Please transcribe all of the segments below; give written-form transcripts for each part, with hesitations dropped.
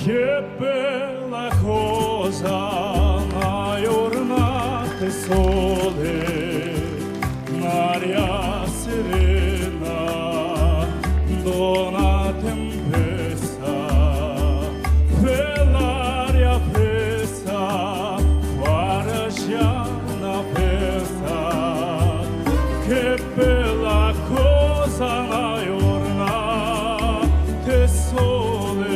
che bella cosa una giornata sole, un'aria serena, dona tempesta, per l'aria presa, guarda una festa, che bella cosa una giornata sole.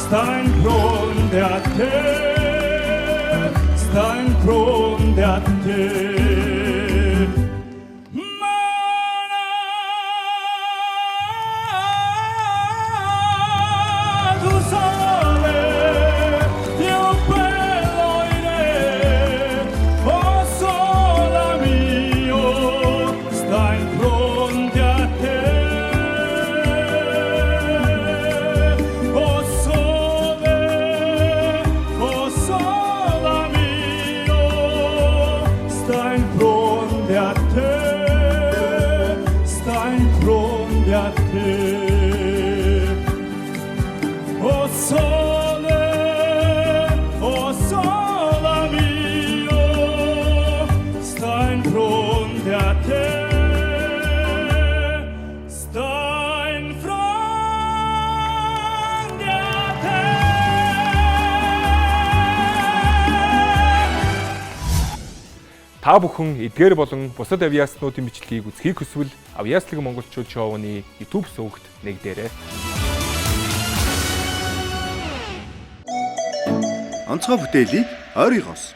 Sta in fronte a te, sta in fronte a te. Sta in fronte a te, sta in fronte a te. Oh sole mio, sta in fronte a te, sta in fronte a te. Та бүхэн эдгээр болон бусад авиаснуудын бичлэгийг үзхийг хүсвэл Авиаслаг монголчууд шоуны YouTube сувагт нэгдээрэй. Онцгой бүтээлийг ойрын гос.